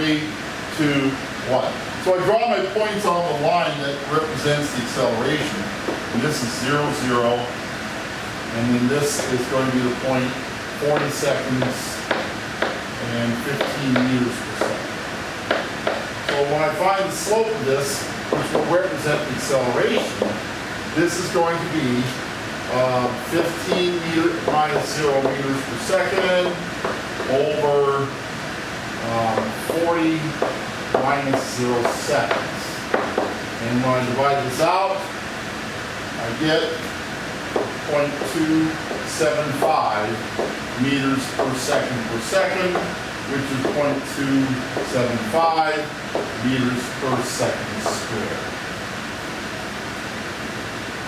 3, 2, 1. So I draw my points on the line that represents the acceleration. And this is 0, 0. And then this is going to be the point 40 seconds and 15 meters per second. So when I find the slope of this, which will represent the acceleration, this is going to be 15 minus 0 meters per second over 40 minus 0 seconds. And when I divide this out, I get 0.275 meters per second, which is 0.275 meters per second squared.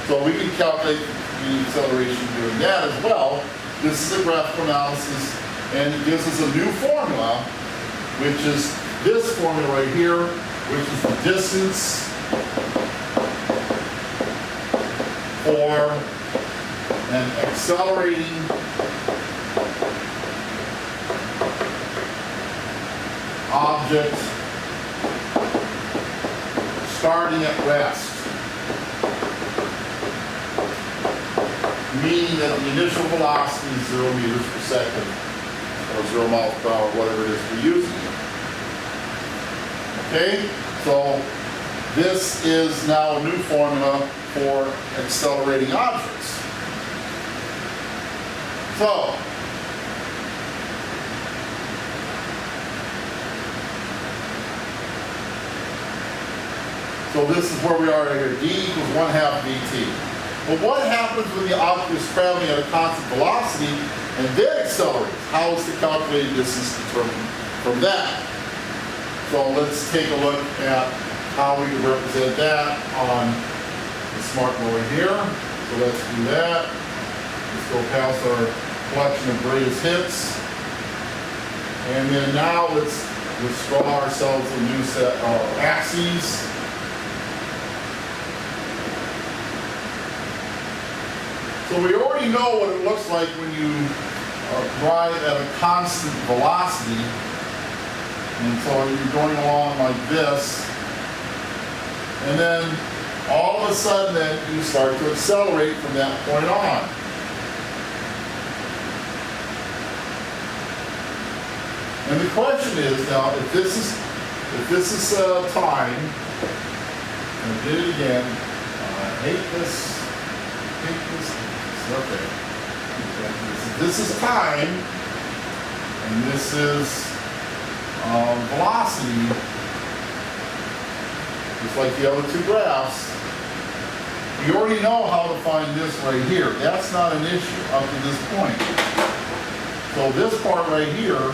So we can calculate the acceleration doing that as well. This is a graphical analysis, and it gives us a new formula, which is this formula right here, which is the distance for an accelerating object starting at rest, meaning that the initial velocity is 0 meters per second, or 0 miles per hour, whatever it is we're using. Okay, so this is now a new formula for accelerating objects. So this is where we are right here. D equals 1/2 dt. But what happens when the object is traveling at a constant velocity and then accelerates? How is the calculated distance determined from that? So let's take a look at how we can represent that on the smartboard here. So let's do that. Let's go past our collection of greatest hits. And then now let's draw ourselves a new set of axes. So we already know what it looks like when you drive at a constant velocity. And so you're going along like this. And then all of a sudden then you start to accelerate from that point on. And the question is now, if this is time, and I did it again, I hate this. Okay. This is time, and this is velocity, just like the other two graphs. We already know how to find this right here. That's not an issue up to this point. So this part right here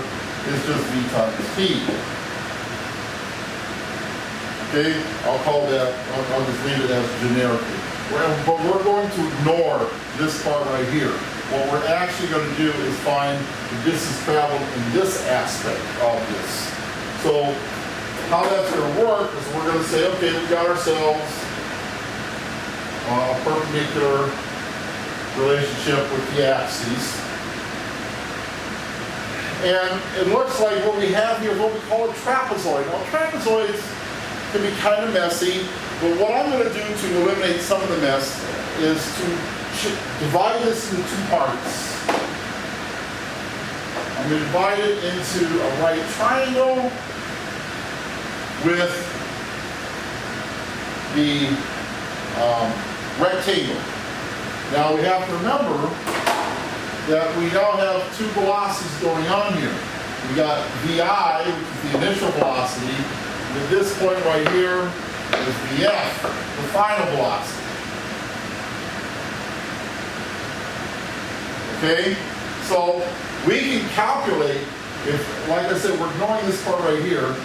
is just v times t. Okay, I'll call that, I'll just leave it as generically. But we're going to ignore this part right here. What we're actually going to do is find the distance traveled in this aspect of this. So how that's going to work is we're going to say, okay, we got ourselves a perpendicular relationship with the axes. And it looks like what we have here is what we call a trapezoid. Now trapezoids can be kind of messy, but what I'm going to do to eliminate some of the mess is to divide this into two parts. I'm going to divide it into a right triangle with the rectangle. Now we have to remember that we now have two velocities going on here. We got VI, which is the initial velocity, and at this point right here is VF, the final velocity. Okay? So we can calculate, if, like I said, we're ignoring this part right here,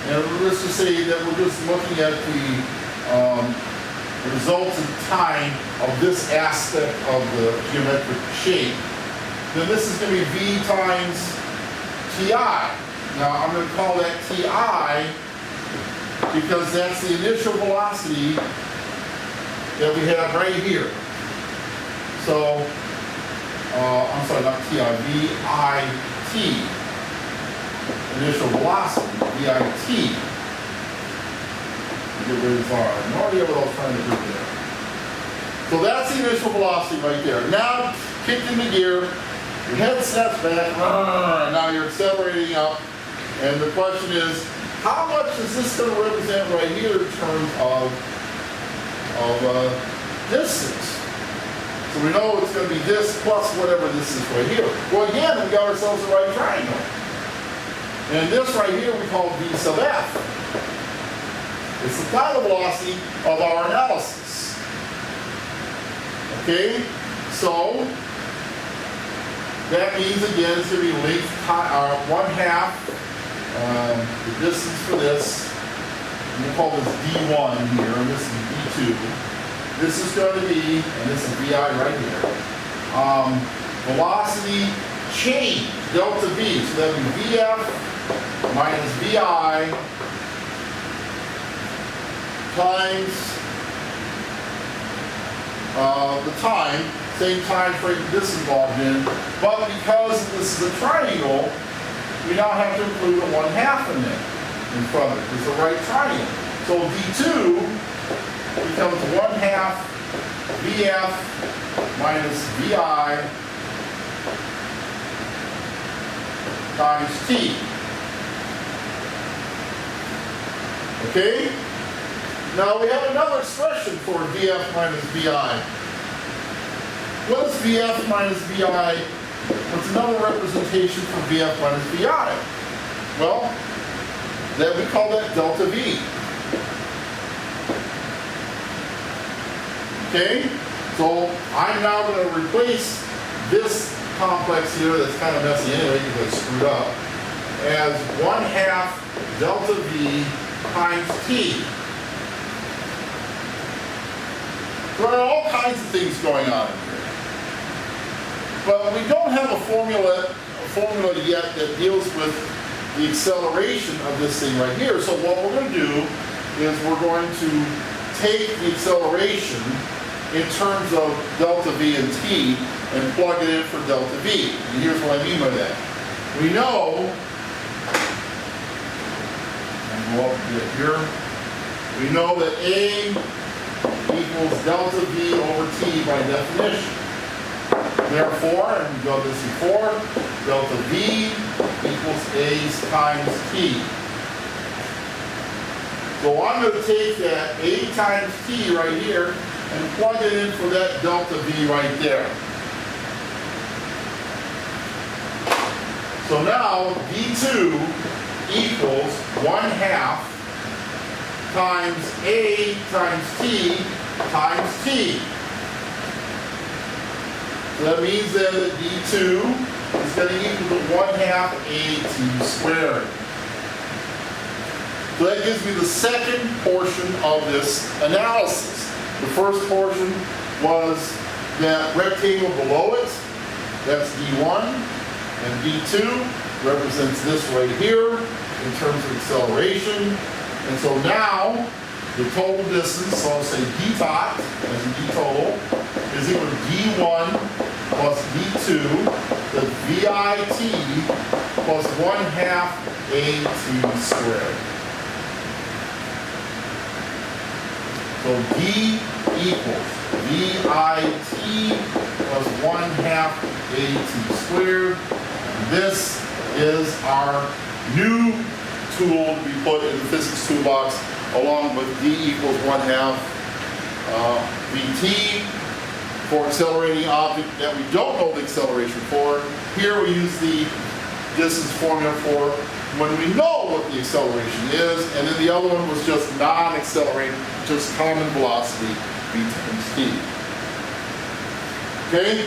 and let's just say that we're just looking at the resultant time of this aspect of the geometric shape, then this is going to be V times TI. Now I'm going to call that TI because that's the initial velocity that we have right here. So, I'm sorry, not TI, VIT, initial velocity. VIT. Get rid of this R. I have no idea what I was trying to do there. So that's the initial velocity right there. Now, kicked into gear, your head steps back, now you're accelerating up, and the question is, how much is this going to represent right here in terms of distance? So we know it's going to be this plus whatever this is right here. Well, again, we got ourselves the right triangle. And this right here we call V sub f. It's the final velocity of our analysis. Okay? So, that means again it's going to be length 1/2 the distance for this. We'll call this D1 here, and this is D2. This is going to be, and this is VI right here, velocity change, delta V. So that would be VF minus VI times the time, same time frame this is involved in, but because this is a triangle, we now have to include a 1/2 in there in front of it. It's a right triangle. So D2 becomes 1/2 VF minus VI times T. Okay? Now we have another expression for VF minus VI. What is VF minus VI? What's another representation for VF minus VI? Well, we call that delta V. Okay? So I'm now going to replace this complex here that's kind of messy anyway because it's screwed up as 1/2 delta V times T. There are all kinds of things going on in here. But we don't have a formula yet that deals with the acceleration of this thing right here. So what we're going to do is we're going to take the acceleration in terms of delta V and T and plug it in for delta V. And here's what I mean by that. We know, and go up a bit here, we know that A equals delta V over T by definition. Therefore, and we've done this before, delta V equals A times T. So I'm going to take that A times T right here and plug it in for that delta V right there. So now D2 equals 1/2 times A times T times T. So that means then that D2 is going to equal to 1/2 AT squared. So that gives me the second portion of this analysis. The first portion was that rectangle below it, that's D1, and D2 represents this right here in terms of acceleration. And so now, the total distance, so I'll say D tot, as in D total, is equal to D1 plus D2, the VIT plus 1/2 AT squared. So D equals VIT plus 1/2 AT squared. And this is our new tool to be put in the physics toolbox along with D equals 1/2 VT for accelerating object that we don't know the acceleration for. Here we use the distance formula for when we know what the acceleration is, and then the other one was just non-accelerating, just common velocity, V times T. Okay?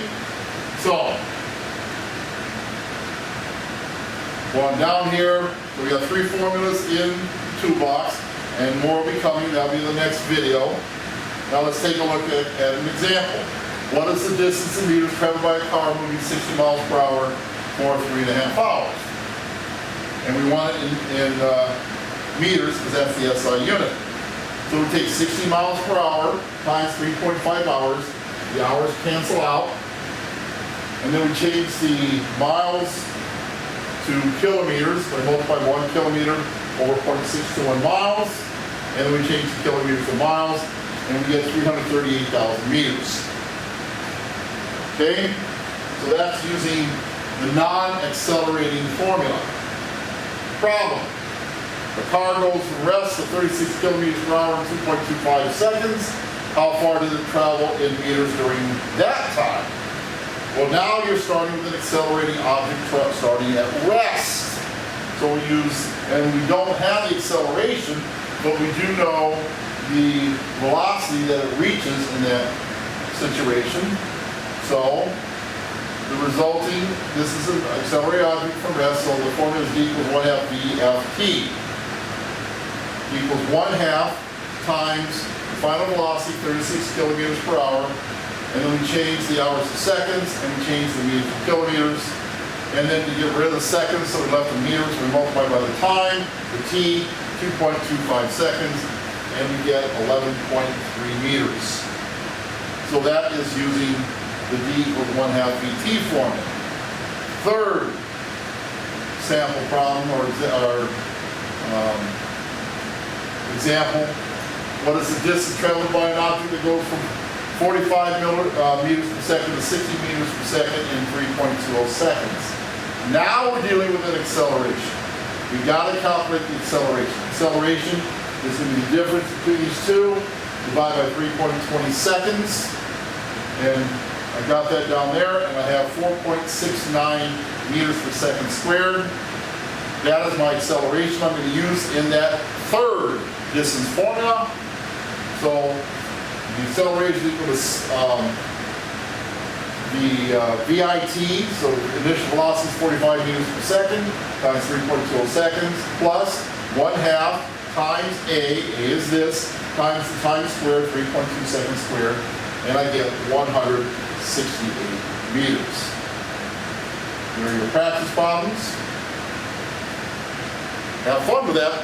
So, going down here, so we got 3 formulas in the toolbox, and more will be coming. That'll be the next video. Now let's take a look at an example. What is the distance in meters traveled by a car moving 60 miles per hour for 3.5 hours? And we want it in meters because that's the SI unit. So we take 60 miles per hour times 3.5 hours. The hours cancel out. And then we change the miles to kilometers by multiplying 1 kilometer over 0.621 miles, and then we change the kilometers to miles, and we get 338,000 meters. Okay? So that's using the non-accelerating formula. Problem. The car goes from rest to 36 kilometers per hour in 2.25 seconds. How far did it travel in meters during that time? Well, now you're starting with an accelerating object starting at rest. So we use, and we don't have the acceleration, but we do know the velocity that it reaches in that situation. So the resulting, this is an accelerated object from rest, so the formula is d equals 1/2 VFT. Equals 1/2 times the final velocity, 36 kilometers per hour, and then we change the hours to seconds, and we change the meters to kilometers, and then to get rid of the seconds, so we left the meters, we multiply by the time, the t, 2.25 seconds, and we get 11.3 meters. So that is using the d equals 1/2 VT formula. Third sample problem, or example, what is the distance traveled by an object that goes from 45 meters per second to 60 meters per second in 3.20 seconds? Now we're dealing with an acceleration. We've got to calculate the acceleration. Acceleration is going to be the difference between these two, divided by 3.20 seconds, and I got that down there, and I have 4.69 meters per second squared. That is my acceleration I'm going to use in that third distance formula. So the acceleration equals the VIT, so initial velocity is 45 meters per second, times 3.20 seconds, plus 1/2 times A is this, times the time squared, 3.2 seconds squared, and I get 168 meters. Here are your practice problems. Have fun with that.